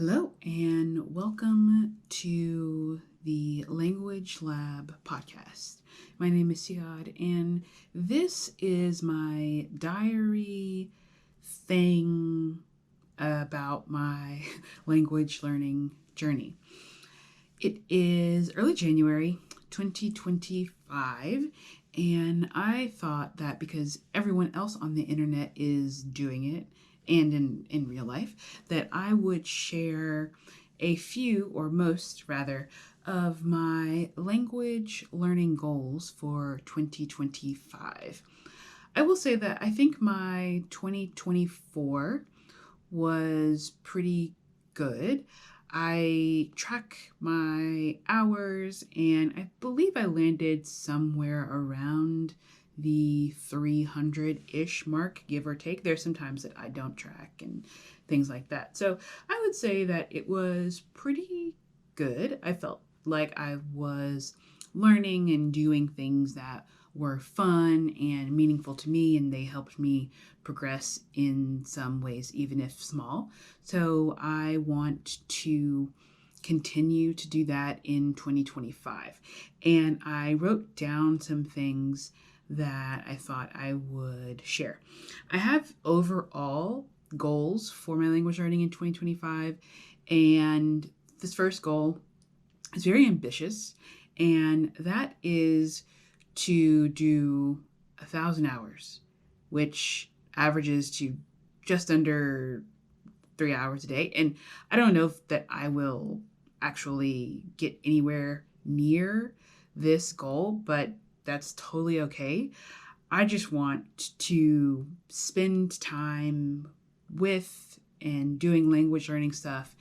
Hello, and welcome to the Language Lab podcast. My name is Siad, and this is my diary thing about my language learning journey. It is early January 2025, and I thought that because everyone else on the internet is doing it, and in real life, that I would share a few, or most rather, of my language learning goals for 2025. I will say that I think my 2024 was pretty good. I track my hours, and I believe I landed somewhere around the 300-ish mark, give or take. There's some times that I don't track and things like that. So I would say that it was pretty good. I felt like I was learning and doing things that were fun and meaningful to me, and they helped me progress in some ways, even if small. So I want to continue to do that in 2025. And I wrote down some things that I thought I would share. I have overall goals for my language learning in 2025, and this first goal is very ambitious, and that is to do 1,000 hours, which averages to just under 3 hours a day. And I don't know if that I will actually get anywhere near this goal, but that's totally okay. I just want to spend time with and doing language learning stuff.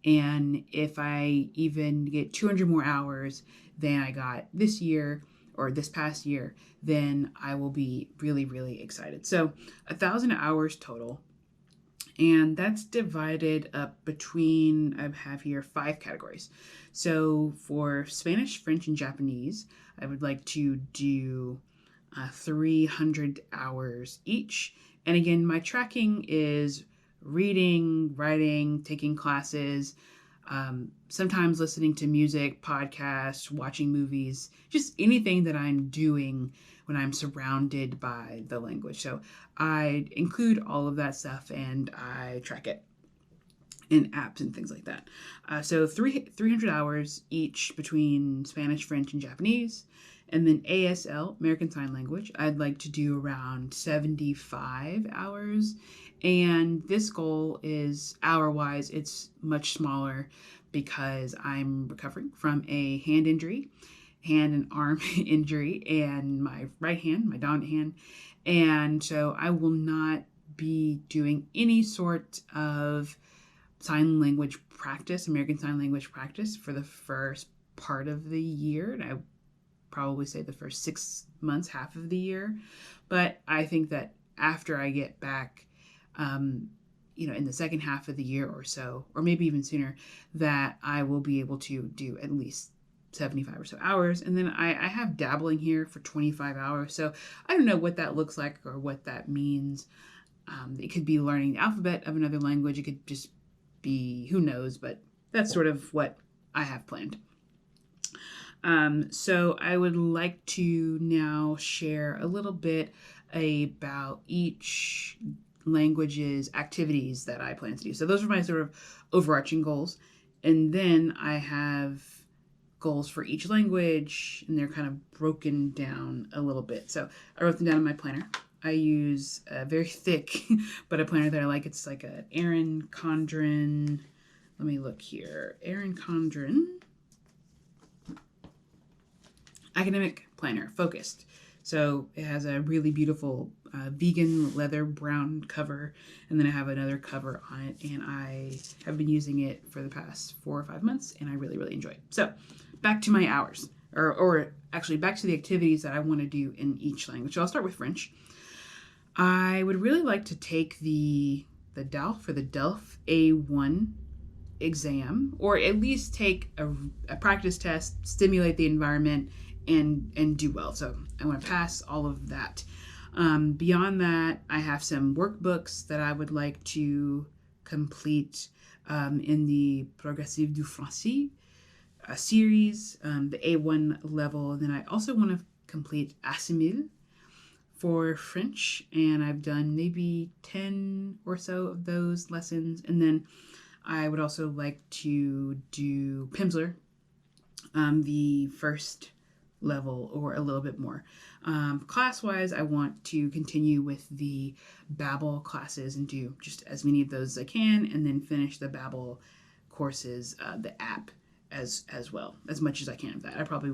And if I even get 200 more hours than I got this year or this past year, then I will be really, really excited. So 1,000 hours total. And that's divided up between, I have here 5 categories. So for Spanish, French, and Japanese, I would like to do 300 hours each. And again, my tracking is reading, writing, taking classes, sometimes listening to music, podcasts, watching movies, just anything that I'm doing when I'm surrounded by the language. So I include all of that stuff and I track it in apps and things like that. So 300 hours each between Spanish, French, and Japanese. And then ASL, American Sign Language, I'd like to do around 75 hours. And this goal is hour-wise, it's much smaller because I'm recovering from a hand and arm injury, and my right hand, my dominant hand. And so I will not be doing any sort of sign language practice, American Sign Language practice, for the first part of the year. And I probably say the first 6 months, half of the year. But I think that after I get back, in the second half of the year or so, or maybe even sooner, that I will be able to do at least 75 or so hours. And then I have dabbling here for 25 hours. So I don't know what that looks like or what that means. It could be learning the alphabet of another language. It could just be, who knows, but that's sort of what I have planned. So I would like to now share a little bit about each language's activities that I plan to do. So those are my sort of overarching goals. And then I have goals for each language, and they're kind of broken down a little bit. So I wrote them down in my planner. I use a very thick, but a planner that I like. It's like an Erin Condren. Let me look here. Erin Condren Academic Planner, focused. So it has a really beautiful vegan leather brown cover, and then I have another cover on it, and I have been using it for the past 4 or 5 months, and I really, really enjoy it. So back to my hours, or actually back to the activities that I want to do in each language. So I'll start with French. I would really like to take the DELF, for the DELF A1 exam, or at least take a practice test, stimulate the environment, and do well. So I want to pass all of that. Beyond that, I have some workbooks that I would like to complete in the Progressive du Français series, the A1 level. And then I also want to complete Assimil for French, and I've done maybe 10 or so of those lessons. And then I would also like to do Pimsleur, the first level or a little bit more. Class-wise, I want to continue with the Babbel classes and do just as many of those as I can, and then finish the Babbel courses, the app, as well, as much as I can of that. I probably,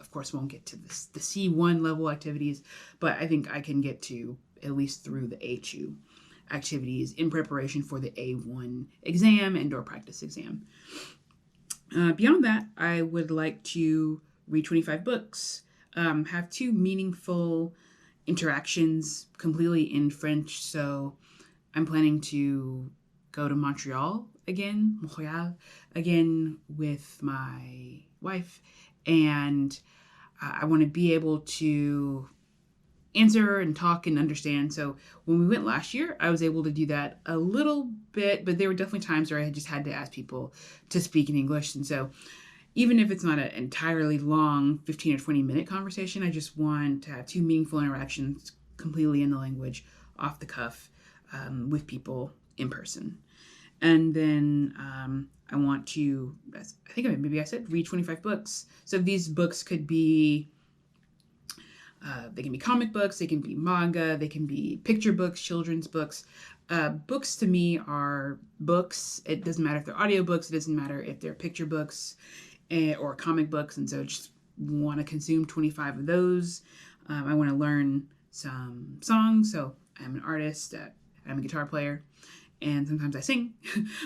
of course, won't get to the C1 level activities, but I think I can get to at least through the A2 activities in preparation for the A1 exam and or practice exam. Beyond that, I would like to read 25 books, have 2 meaningful interactions completely in French. So I'm planning to go to Montreal again with my wife, and I want to be able to answer and talk and understand. So when we went last year, I was able to do that a little bit, but there were definitely times where I just had to ask people to speak in English. And so even if it's not an entirely long 15 or 20-minute conversation, I just want to have 2 meaningful interactions completely in the language, off the cuff, with people in person. And then I want to, I think maybe I said, read 25 books. So these books could be, they can be comic books, they can be manga, they can be picture books, children's books. Books to me are books. It doesn't matter if they're audiobooks, it doesn't matter if they're picture books or comic books. And so just want to consume 25 of those. I want to learn some songs. So I'm an artist, I'm a guitar player, and sometimes I sing,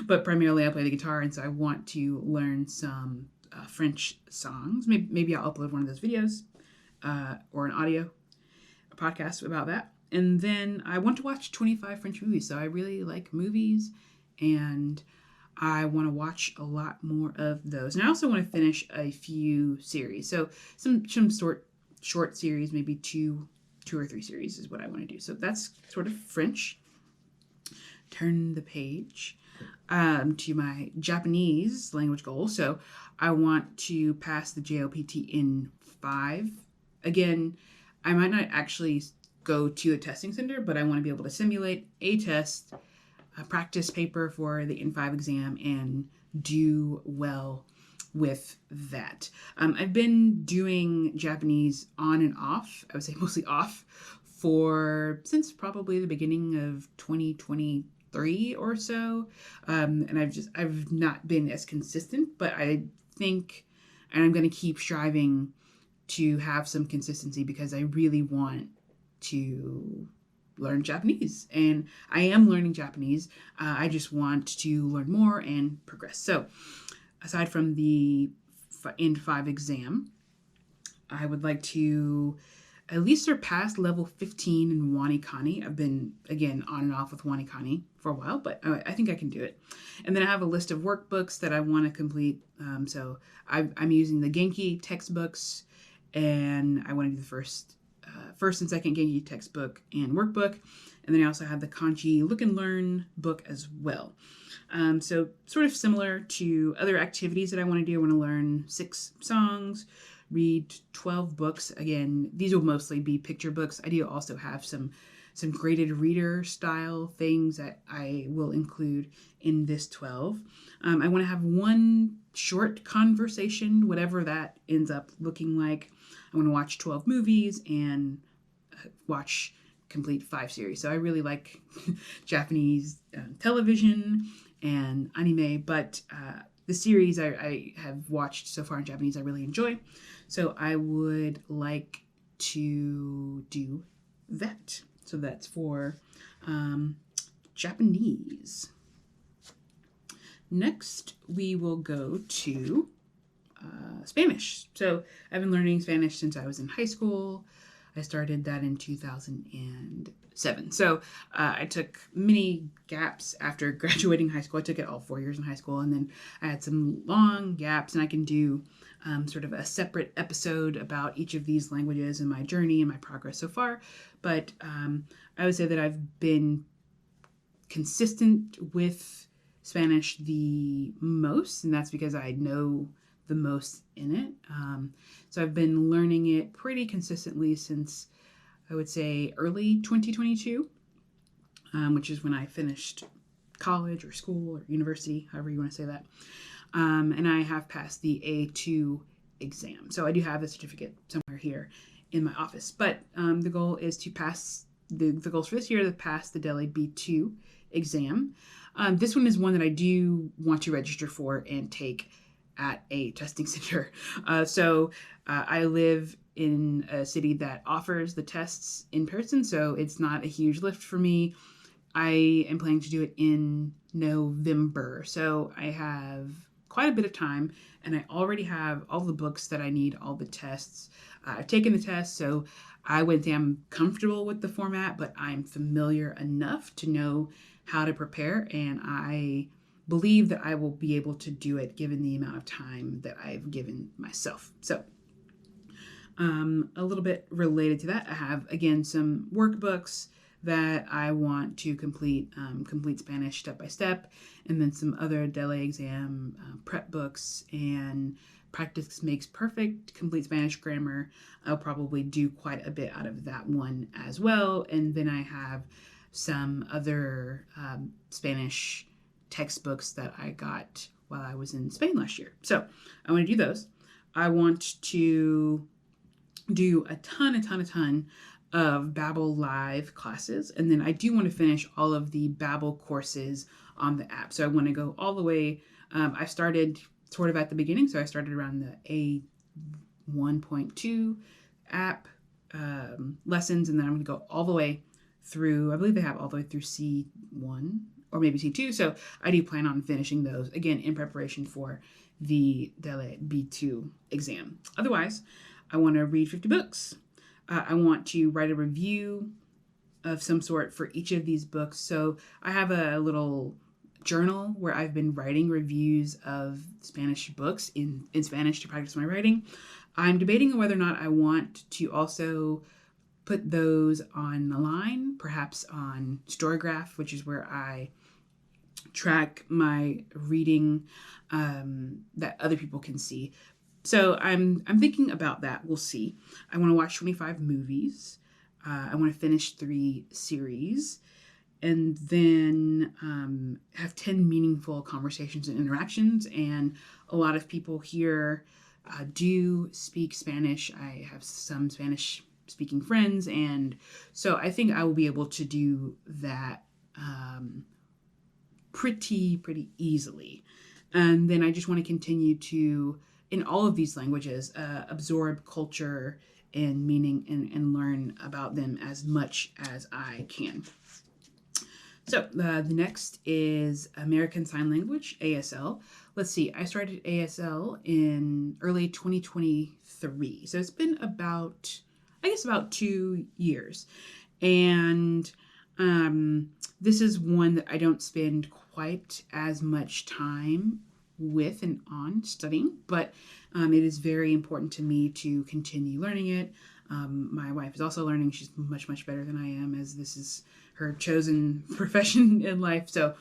but primarily I play the guitar. And so I want to learn some French songs. Maybe I'll upload one of those videos or a podcast about that. And then I want to watch 25 French movies. So I really like movies, and I want to watch a lot more of those. And I also want to finish a few series. So some short series, maybe two or 3 series is what I want to do. So that's sort of French. Turn the page to my Japanese language goal. So I want to pass the JLPT in 5. Again, I might not actually go to a testing center, but I want to be able to simulate a test, a practice paper for the N5 exam, and do well with that. I've been doing Japanese on and off, I would say mostly off, since probably the beginning of 2023 or so. And I've not been as consistent, but I think, and I'm going to keep striving to have some consistency, because I really want to learn Japanese, and I am learning Japanese. I just want to learn more and progress. So aside from the N5 exam, I would like to at least surpass level 15 in WaniKani. I've been, again, on and off with WaniKani for a while, but I think I can do it. And then I have a list of workbooks that I want to complete. So I'm using the Genki textbooks, and I want to do the first and second Genki textbook and workbook. And then I also have the Kanji Look and Learn book as well. So sort of similar to other activities that I want to do. I want to learn 6 songs, read 12 books. Again, these will mostly be picture books. I do also have some graded reader style things that I will include in this 12. I want to have 1 short conversation, whatever that ends up looking like. I want to watch 12 movies and complete 5 series. So I really like Japanese television and anime, but the series I have watched so far in Japanese I really enjoy. So I would like to do that. So that's for Japanese. Next, we will go to Spanish. So I've been learning Spanish since I was in high school. I started that in 2007. So I took many gaps after graduating high school. I took it all 4 years in high school, and then I had some long gaps, and I can do sort of a separate episode about each of these languages and my journey and my progress so far. But I would say that I've been consistent with Spanish the most, and that's because I know the most in it. So I've been learning it pretty consistently since, I would say, early 2022, which is when I finished college or school or university, however you want to say that. And I have passed the A2 exam. So I do have the certificate somewhere here in my office. But the goal is to pass, the goals for this year to pass the DELE B2 exam. This one is one that I do want to register for and take at a testing center. I live in a city that offers the tests in person, so it's not a huge lift for me. I am planning to do it in November, so I have quite a bit of time, and I already have all the books that I need, all the tests. I've taken the test, so I wouldn't say I'm comfortable with the format, but I'm familiar enough to know how to prepare, and I believe that I will be able to do it given the amount of time that I've given myself. So a little bit related to that, I have, again, some workbooks that I want to complete Spanish step by step, and then some other DELE exam prep books and Practice Makes Perfect, Complete Spanish Grammar. I'll probably do quite a bit out of that one as well. And then I have some other Spanish textbooks that I got while I was in Spain last year. So I want to do those. I want to do a ton of Babbel Live classes, and then I do want to finish all of the Babbel courses on the app. So I want to go all the way. I started sort of at the beginning, so I started around the A1.2 app lessons, and then I'm going to go all the way through, I believe they have all the way through C1 or maybe C2, so I do plan on finishing those, again, in preparation for the DELE B2 exam. Otherwise, I want to read 50 books. I want to write a review of some sort for each of these books. So I have a little journal where I've been writing reviews of Spanish books in Spanish to practice my writing. I'm debating whether or not I want to also put those online, perhaps on Storygraph, which is where I track my reading that other people can see. So I'm thinking about that. We'll see. I want to watch 25 movies. I want to finish 3 series, and then have 10 meaningful conversations and interactions. And a lot of people here do speak Spanish. I have some Spanish speaking friends, and so I think I will be able to do that pretty easily. And then I just want to continue to, in all of these languages, absorb culture and meaning and learn about them as much as I can. So the next is American Sign Language, ASL. Let's see, I started ASL in early 2023. So it's been about 2 years. And this is one that I don't spend quite as much time with and on studying, but it is very important to me to continue learning it. My wife is also learning. She's much better than I am, as this is her chosen profession in life. So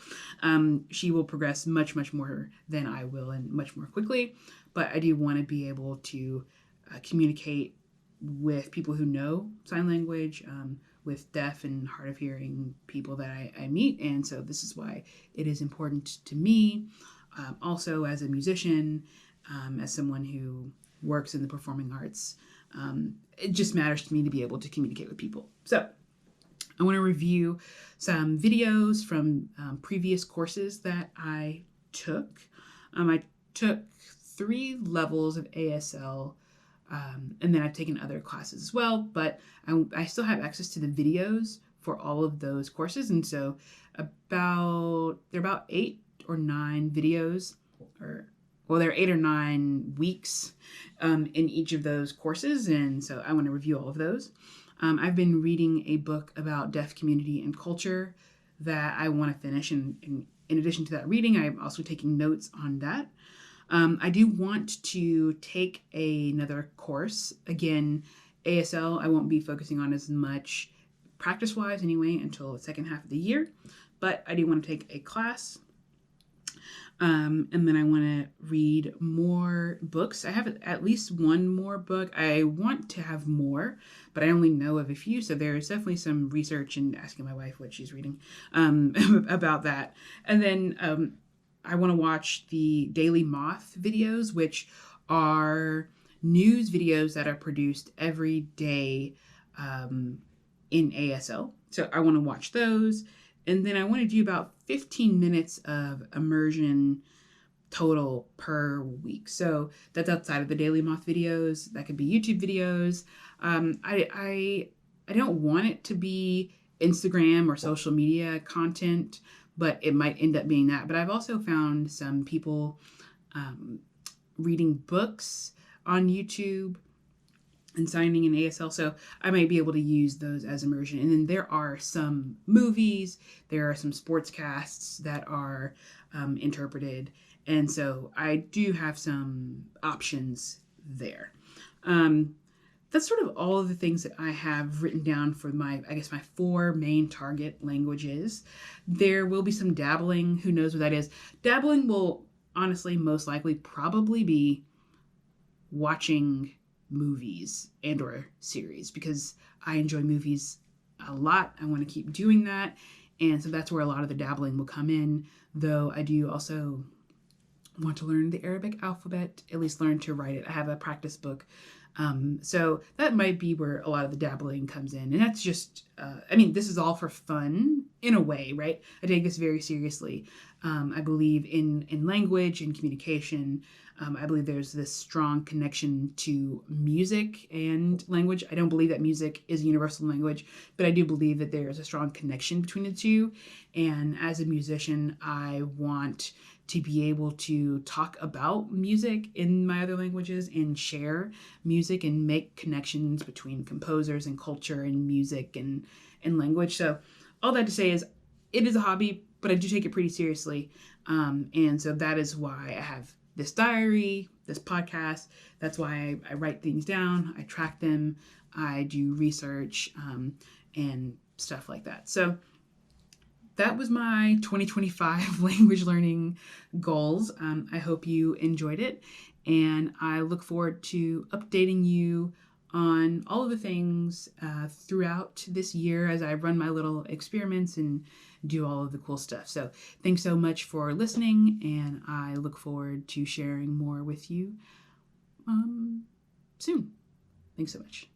she will progress much more than I will, and much more quickly. But I do want to be able to communicate with people who know sign language, with deaf and hard of hearing people that I meet. And so this is why it is important to me. Also, as a musician, as someone who works in the performing arts, it just matters to me to be able to communicate with people. So I want to review some videos from previous courses that I took. I took 3 levels of ASL, and then I've taken other classes as well, but I still have access to the videos for all of those courses. And so there are about 8 or 9 videos, there are 8 or 9 weeks in each of those courses, and so I want to review all of those. I've been reading a book about deaf community and culture that I want to finish, and in addition to that reading, I'm also taking notes on that. I do want to take another course. Again, ASL I won't be focusing on as much practice-wise anyway, until the second half of the year. But I do want to take a class. And then I want to read more books. I have at least one more book. I want to have more, but I only know of a few. So there's definitely some research and asking my wife what she's reading about that. And then I want to watch the Daily Moth videos, which are news videos that are produced every day in ASL. So I want to watch those. And then I want to do about 15 minutes of immersion total per week. So that's outside of the Daily Moth videos. That could be YouTube videos. I don't want it to be Instagram or social media content, but it might end up being that. But I've also found some people reading books on YouTube and signing in ASL, so I might be able to use those as immersion. And then there are some movies, there are some sportscasts that are interpreted, and so I do have some options there. That's sort of all of the things that I have written down for my 4 main target languages. There will be some dabbling. Who knows what that is? Dabbling will honestly most likely probably be watching movies and or series, because I enjoy movies a lot. I want to keep doing that. And so that's where a lot of the dabbling will come in, though I do also want to learn the Arabic alphabet, at least learn to write it. I have a practice book. So that might be where a lot of the dabbling comes in. And that's just, this is all for fun in a way, right? I take this very seriously. I believe in language and communication. I believe there's this strong connection to music and language. I don't believe that music is a universal language, but I do believe that there is a strong connection between the two. And as a musician, I want to be able to talk about music in my other languages and share music and make connections between composers and culture and music and language. So all that to say is it is a hobby, but I do take it pretty seriously. And so that is why I have this diary, this podcast. That's why I write things down. I track them. I do research and stuff like that. So that was my 2025 language learning goals. I hope you enjoyed it, and I look forward to updating you on all of the things throughout this year as I run my little experiments and do all of the cool stuff. So thanks so much for listening, and I look forward to sharing more with you soon. Thanks so much.